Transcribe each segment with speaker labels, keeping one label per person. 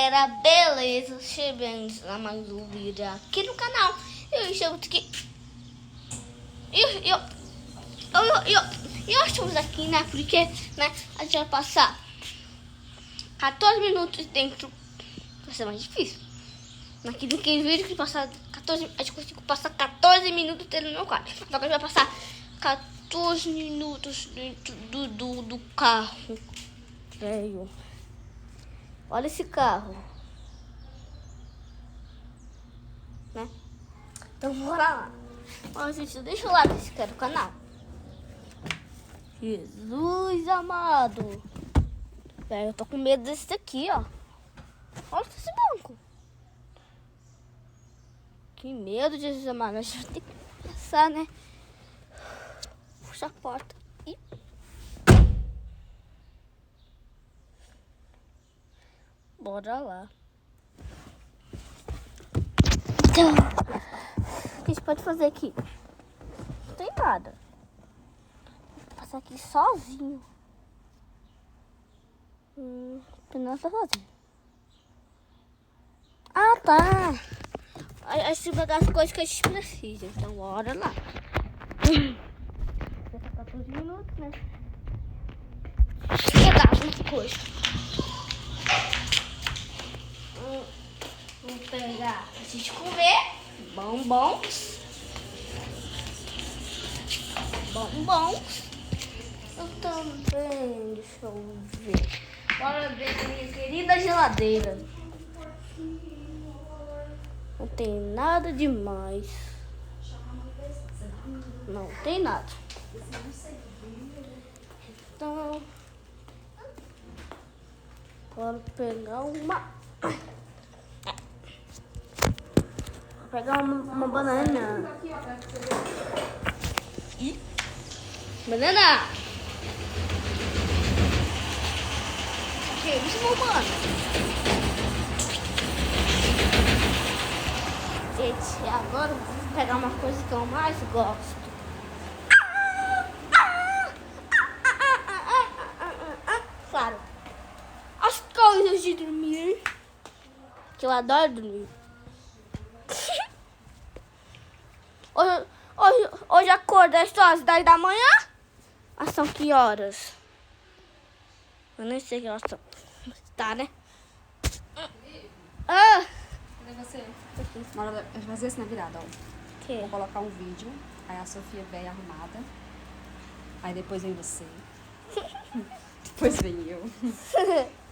Speaker 1: galera, beleza? Sejam bem-vindos a mais um vídeo aqui no canal. Eu estamos aqui. Eu estamos aqui, né? Porque, né? A gente vai passar 14 minutos dentro. Vai ser mais difícil. Naquele vídeo que passar 14, a gente conseguiu passar 14 minutos dentro do meu quarto. Agora a gente vai passar 14 minutos dentro do carro. Velho. Olha esse carro. Né? Então bora lá. Mas gente, deixa o like e se inscreve no canal. Jesus amado. Velho, eu tô com medo desse daqui, ó. Olha esse banco. Que medo, Jesus amado. A gente vai ter que passar, né? Puxa a porta. E... bora lá. Então, o que a gente pode fazer aqui? Não tem nada. Vou passar aqui sozinho. Não tá sozinho. Ah, tá. A gente vai dar as coisas que a gente precisa. Então, bora lá. Já tá 14 minutos, né? Pegar as coisas. Vou pegar pra gente comer bombons. Eu também, deixa eu ver. Bora ver a minha querida geladeira. Não tem nada demais. Não tem nada. Então, bora pegar uma... Vou pegar uma banana. Ih, banana! Que isso, meu mano? Gente, agora eu vou pegar uma coisa que eu mais gosto. Claro, as coisas de dormir. Que eu adoro dormir. Hoje acordei às 10 da manhã. São que horas? Eu nem sei que horas são. Tá, né? Ah!
Speaker 2: Cadê você? Bora fazer isso na virada, ó.
Speaker 1: Que?
Speaker 2: Vou colocar um vídeo. Aí a Sofia vem arrumada. Aí depois vem você. Depois vem eu.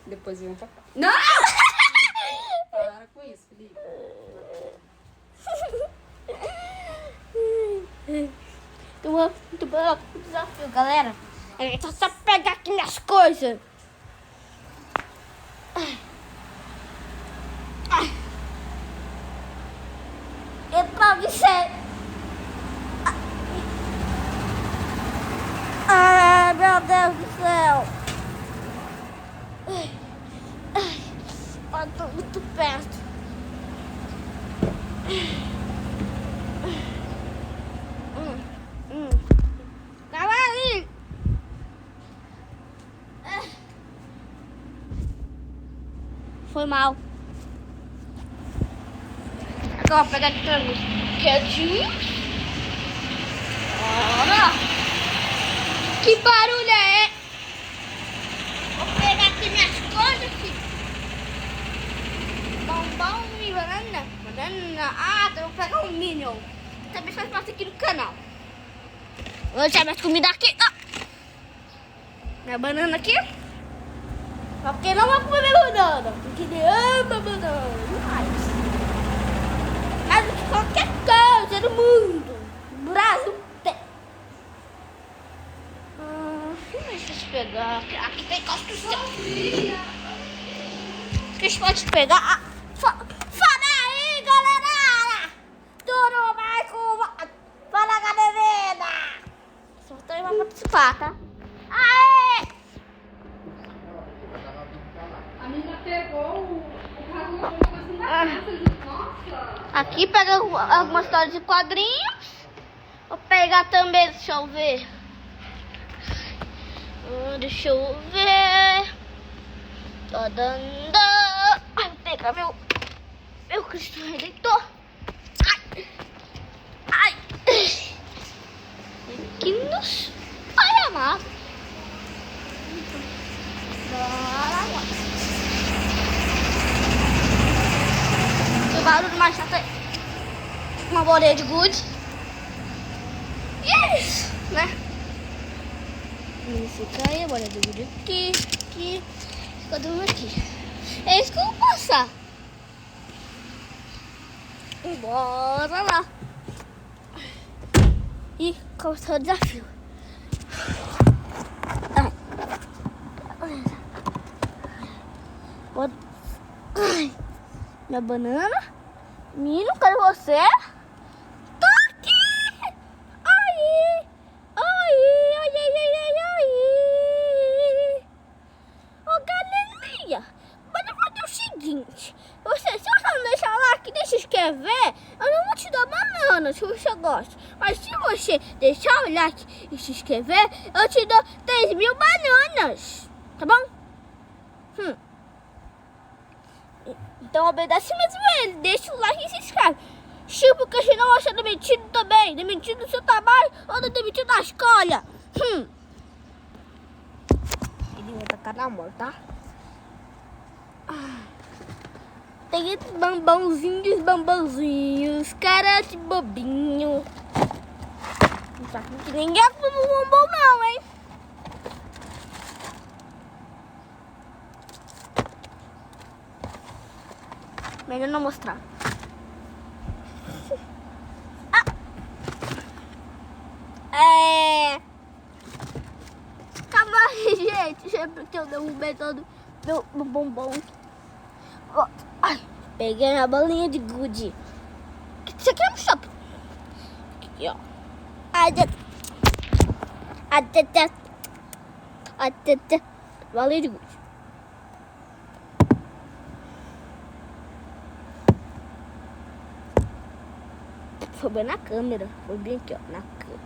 Speaker 2: Depois vem o papai. Não! Para com isso, Felipe.
Speaker 1: Muito bom desafio, galera. É só pegar aqui minhas coisas. Eu travessei. Ai, meu Deus do céu. Eu tô muito perto. Calma aí. Foi mal. Agora vou pegar aqui pra mim. Quietinho. Bora. Que barulho é? Vou pegar aqui minhas coisas, filho. Bombom e banana. Ah, então eu vou pegar um Minion. Também faz parte aqui do canal. Vou deixar minhas comidas aqui. Ah. Minha banana aqui. Só porque não vai comer minha banana. Porque ele ama banana. Mais do que qualquer coisa do mundo. No Brasil tem. Deixa eu pegar. Aqui tem construção. A gente pode pegar. Fala aí, galera. Tudo mais com... Fala, galera. Só tem pra participar, tá? Aê!
Speaker 2: A menina pegou o carro assim na casa. Nossa!
Speaker 1: Aqui pega algumas histórias de quadrinhos. Vou pegar também, deixa eu ver. Deixa eu ver. Tô dando. Ai, mostrar meu Cristo Redentor. Ai. Que nos Pai amado. O barulho mais chato é uma bolinha de gude. E é isso, né? Fica aí, a bolinha de gude aqui. Fica dormindo aqui. É isso que eu vou passar. Bora lá. E começou o desafio. Ai, minha banana. Menino, cadê você? Tô aqui. Ai. Ô, galerinha, bora fazer o seguinte. Se você não deixar o like e deixa inscrever, eu não vou te dar banana se você gosta. Mas se você deixar o like e se inscrever, eu te dou 3.000 bananas. Tá bom? Então obedece mesmo ele. Deixa o like e se inscreve. Porque senão você é demitido também. Demitido do seu trabalho ou demitido da escola. Ele vai tacar na mão, tá? Tem esses bambãozinhos, cara de bobinho. Não tá com ninguém com bombom não, hein? Melhor não mostrar. Calma aí, gente. Porque eu derrubei todo meu bombom. Ai, peguei a bolinha de gude. Isso aqui é um shopping. Aqui, ó. Bolinha de gude. Foi bem na câmera. Foi bem aqui, ó. Na câmera.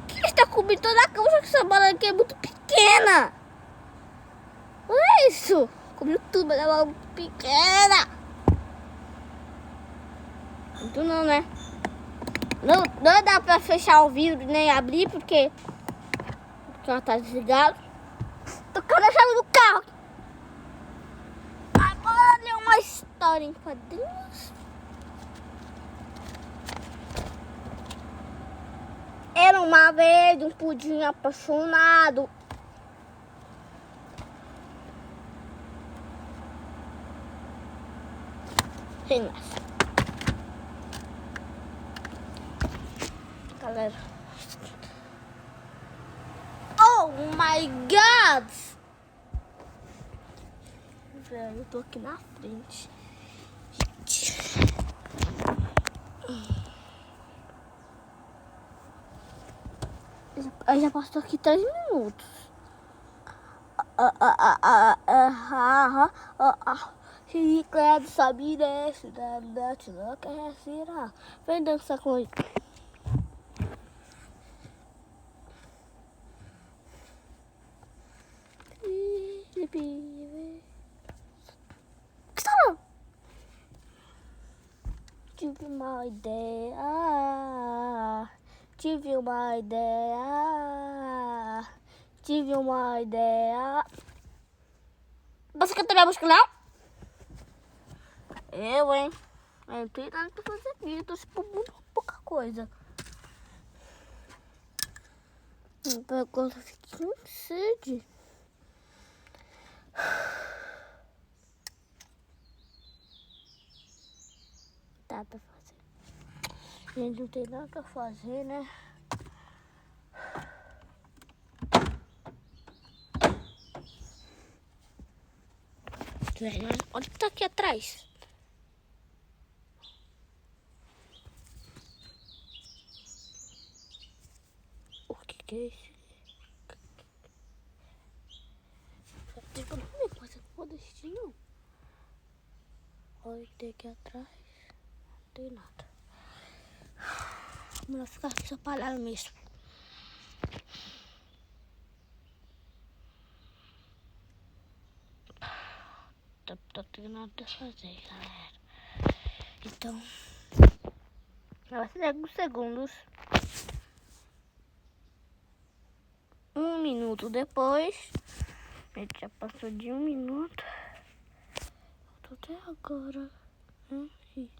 Speaker 1: Que está cobrindo toda a cama? Só que essa bola aqui é muito pequena. Olha isso. Cobriu tudo, mas ela é muito pequena. Muito não, né? Não dá pra fechar o vidro nem abrir porque ela tá desligada. Tocando a chave do carro. Agora ler uma história em quadrinhos. Era uma vez um pudim apaixonado. Renasce. Galera. Oh my God! Velho, eu tô aqui na frente. Eu já passou aqui 3 minutos. Chiclete sobe e desce, te não quer virar. Vem dançar com ele. O que está lá? Tive uma ideia. Tive uma ideia. Você quer minha música, não? Hein? Eu não tenho nada pra fazer aqui. Eu tô por muito pouca coisa. Agora eu fiquei com sede. Dá pra fazer. Gente, não tem nada pra fazer, né? Olha o que tá aqui atrás. O que é isso? Deixa eu ver, mas eu não vou desistir, não. Olha o que tem aqui atrás. Não tem nada. Melhor ficar aqui só parado mesmo. Tô treinando pra fazer, galera. Então, vai ser alguns segundos. 1 minuto depois. A gente já passou de 1 minuto. Tô até agora. Aqui.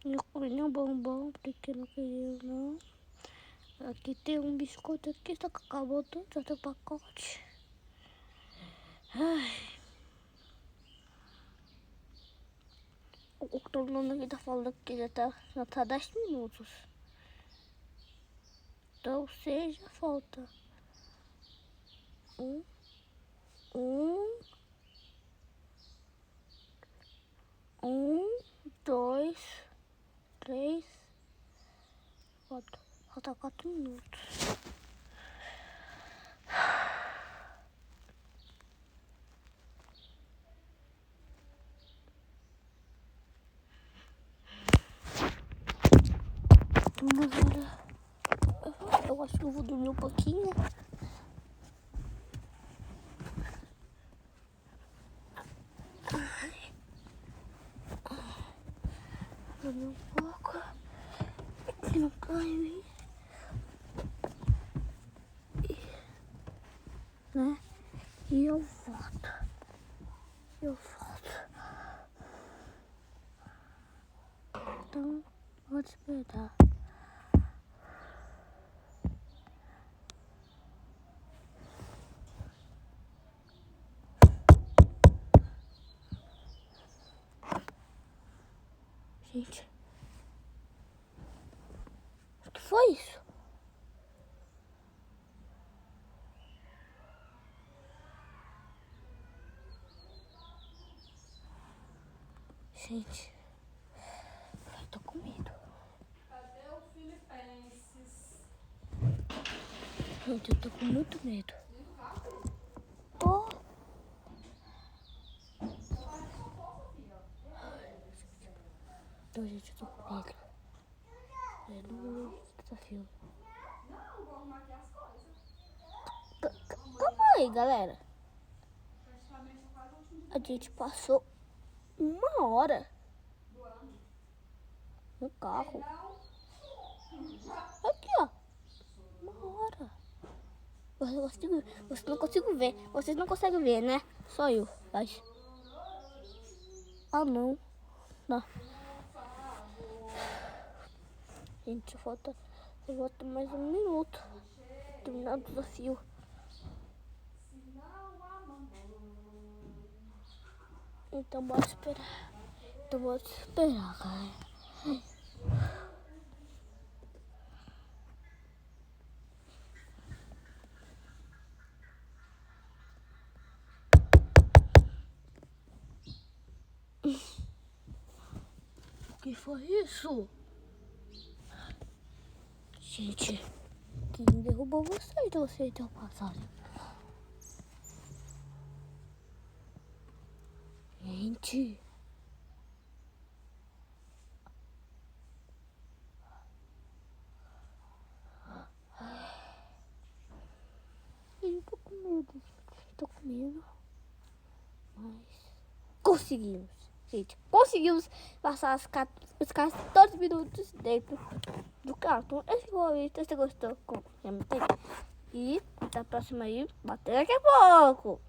Speaker 1: Eu comi um bombom porque não queria não. Aqui tem um biscoito aqui, só que acabou tudo, só tem o pacote. Ai. O todo mundo aqui tá falando que já tá 10 minutos. Então seja falta. Um, 2, 3, 4. Falta 4 minutos. Mas olha, eu acho que eu vou dormir um pouquinho. Dormir um pouco. Que não cai em mim. Né? E eu volto. Então, vou esperar. Gente, o que foi isso? Gente, eu tô com medo.
Speaker 2: Cadê o Filipenses?
Speaker 1: Gente, eu tô com muito medo. Tô. Então, gente, eu tô com medo. É do desafio.
Speaker 2: Não, vou arrumar aqui as coisas.
Speaker 1: Calma aí, galera.
Speaker 2: Praticamente quase o último dia
Speaker 1: A gente passou 1 hora
Speaker 2: do ano.
Speaker 1: no carro.
Speaker 2: Não,
Speaker 1: Aqui, ó. 1 hora. Você não consigo ver. Vocês não conseguem ver, né? Só eu. Mas... Ah, não. Não. Gente, falta mais 1 minuto. Terminar o desafio. Então bora esperar. Galera. O que foi isso? Gente, quem derrubou vocês estão passando? Gente. Eu tô com medo, gente. Tô com medo. Mas conseguimos. Gente, conseguimos passar os 14 minutos dentro do carro. Então, esse foi o vídeo. Se você gostou, comenta aí. E até a próxima aí. Até daqui a pouco.